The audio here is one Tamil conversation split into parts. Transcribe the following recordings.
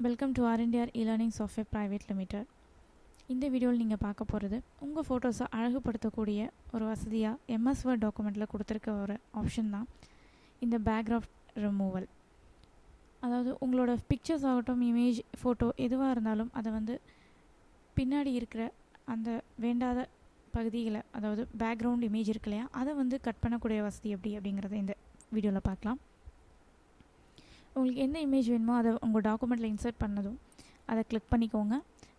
வெல்கம் டு ஆர்&ஆர் இ-லேர்னிங் சாஃப்ட்வேர் பிரைவேட் லிமிடெட். இந்த வீடியோவில் நீங்கள் பார்க்க போகிறது உங்கள் ஃபோட்டோஸை அழகுபடுத்தக்கூடிய ஒரு வசதியாக எம்எஸ் வேர்ட் டாக்குமெண்ட்டில் கொடுத்துருக்க ஒரு ஆப்ஷன் தான் இந்த பேக்ரவுண்ட் ரிமூவல். அதாவது உங்களோட பிக்சர்ஸ் ஆகட்டும், இமேஜ், ஃபோட்டோ எதுவாக இருந்தாலும் அதை வந்து பின்னாடி இருக்கிற அந்த வேண்டாத பகுதிகளை, அதாவது பேக்ரவுண்ட் இமேஜ் இருக்கு இல்லையா, அதை வந்து கட் பண்ணக்கூடிய வசதி அப்படிங்கிறத இந்த வீடியோவில் பார்க்கலாம். உங்களுக்கு எந்த இமேஜ் வேணுமோ அதை உங்கள் டாக்குமெண்ட்டில் இன்சர்ட் பண்ணதும் அதை கிளிக் பண்ணிக்கோங்க.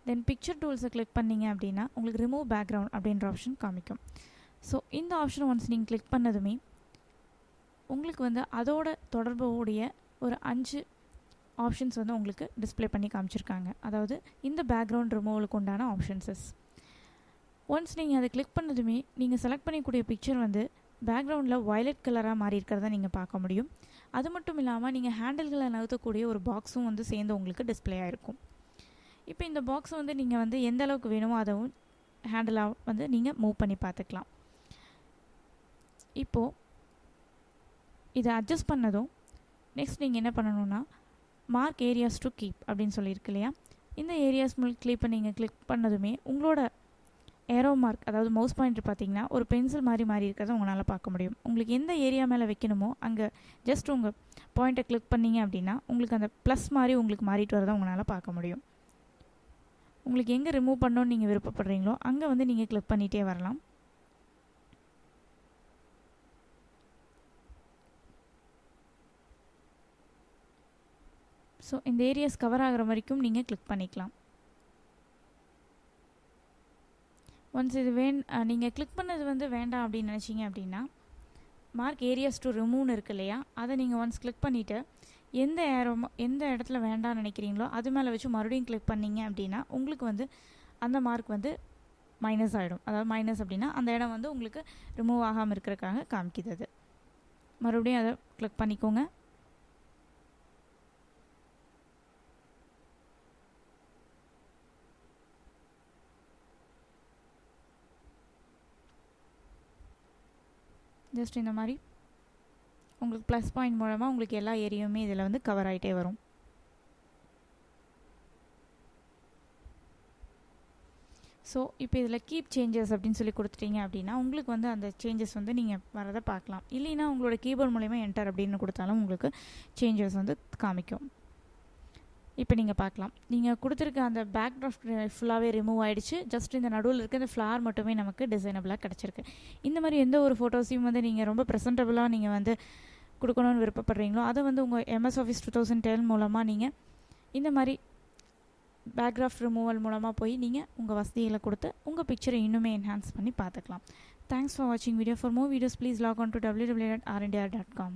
தென் பிக்சர் டூல்ஸை கிளிக் பண்ணிங்க அப்படின்னா உங்களுக்கு ரிமூவ் பேக்ரவுண்ட் அப்படின்ற ஆப்ஷன் காமிக்கும். ஸோ இந்த ஆப்ஷனை ஒன்ஸ் நீங்கள் கிளிக் பண்ணதுமே உங்களுக்கு வந்து அதோட தொடர்புடைய ஒரு 5 ஆப்ஷன்ஸ் வந்து உங்களுக்கு டிஸ்பிளே பண்ணி காமிச்சிருக்காங்க. அதாவது இந்த பேக்ரவுண்ட் ரிமூவலுக்கு உண்டான ஆப்ஷன்ஸஸ். ஒன்ஸ் நீங்கள் அதை கிளிக் பண்ணதுமே நீங்கள் செலக்ட் பண்ணிக்கூடிய பிக்சர் வந்து பேக்ரவுண்டில் வயலட் கலராக மாறி இருக்கிறத நீங்கள் பார்க்க முடியும். அது மட்டும் இல்லாமல் நீங்கள் ஹேண்டில்களை நகர்த்தக்கூடிய ஒரு பாக்ஸும் வந்து சேர்ந்து உங்களுக்கு டிஸ்பிளே ஆகிருக்கும். இப்போ இந்த பாக்ஸை வந்து நீங்கள் வந்து எந்த அளவுக்கு வேணுமோ அதுவும் ஹேண்டிலாக வந்து நீங்கள் மூவ் பண்ணி பார்த்துக்கலாம். இப்போது இதை அட்ஜஸ்ட் பண்ணதும் நெக்ஸ்ட் நீங்கள் என்ன பண்ணணுன்னா மார்க் ஏரியாஸ் டு கீப் அப்படின்னு சொல்லியிருக்கு இல்லையா, இந்த ஏரியாஸ் கிளிப்பை நீங்கள் கிளிக் பண்ணதுமே உங்களோட ஏரோ மார்க், அதாவது மவுஸ் பாயிண்டர் பார்த்தீங்கன்னா ஒரு பென்சில் மாறி இருக்கிறத உங்களால் பார்க்க முடியும். உங்களுக்கு எந்த ஏரியா மேலே வைக்கணுமோ அங்கே ஜஸ்ட் உங்கள் பாயிண்ட்டை கிளிக் பண்ணிங்க அப்படின்னா உங்களுக்கு அந்த ப்ளஸ் மாதிரி உங்களுக்கு மாறிட்டு வரதை உங்களால் பார்க்க முடியும். உங்களுக்கு எங்கே ரிமூவ் பண்ணணும்னு நீங்கள் விருப்பப்படுறீங்களோ அங்கே வந்து நீங்கள் கிளிக் பண்ணிகிட்டே வரலாம். ஸோ இந்த ஏரியாஸ் கவர் ஆகிற வரைக்கும் நீங்கள் கிளிக் பண்ணிக்கலாம். ஒன்ஸ் இது நீங்கள் கிளிக் பண்ணது வந்து வேண்டாம் அப்படின்னு நினச்சிங்க அப்படின்னா மார்க் ஏரியாஸ் டு ரிமூவ்னு இருக்கு இல்லையா, அதை நீங்கள் ஒன்ஸ் கிளிக் பண்ணிவிட்டு எந்த இடத்துல வேண்டாம்னு நினைக்கிறீங்களோ அது மேலே வச்சு மறுபடியும் கிளிக் பண்ணிங்க அப்படின்னா உங்களுக்கு வந்து அந்த மார்க் வந்து மைனஸ் ஆகிடும். அதாவது மைனஸ் அப்படின்னா அந்த இடம் வந்து உங்களுக்கு ரிமூவ் ஆகாமல் இருக்கிறதுக்காக காமிக்குது. அது மறுபடியும் அதை கிளிக் பண்ணிக்கோங்க. ஜஸ்ட் இந்த மாதிரி உங்களுக்கு ப்ளஸ் பாயிண்ட் மூலமாக உங்களுக்கு எல்லா ஏரியாவுமே இதில் வந்து கவர் ஆகிட்டே வரும். ஸோ இப்போ இதில் கீப் சேஞ்சஸ் அப்படின்னு சொல்லி கொடுத்துட்டீங்க அப்படின்னா உங்களுக்கு வந்து அந்த சேஞ்சஸ் வந்து நீங்கள் வரதை பார்க்கலாம். இல்லைன்னா உங்களோட கீபோர்ட் மூலமா என்டர் அப்படின்னு கொடுத்தாலும் உங்களுக்கு சேஞ்சஸ் வந்து காமிக்கும். இப்போ நீங்கள் பார்க்கலாம், நீங்கள் கொடுத்துருக்க அந்த பேக்ரவுண்ட் ஃபுல்லாகவே ரிமூவ் ஆகிடுச்சு. ஜஸ்ட் இந்த நடுவில் இருக்க இந்த ஃப்ளார் மட்டுமே நமக்கு டிசைனபிளாக கிடச்சிருக்கு. இந்த மாதிரி எந்த ஒரு ஃபோட்டோஸையும் வந்து நீங்கள் ரொம்ப ப்ரெசென்டபுளாக நீங்கள் வந்து கொடுக்கணும்னு விருப்பப்படுறீங்களோ அதை வந்து உங்கள் எம்எஸ் ஆஃபீஸ் 2010 மூலமாக நீங்கள் இந்த மாதிரி பேக்ரவுண்ட் ரிமூவல் மூலமாக போய் நீங்கள் உங்கள் வசதிகளை கொடுத்து உங்கள் பிக்சரை இன்னுமே என்ஹான்ஸ் பண்ணி பார்த்துக்கலாம். தேங்க்ஸ் ஃபார் வாட்சிங் video. For more videos please lock on to www.r&r.com.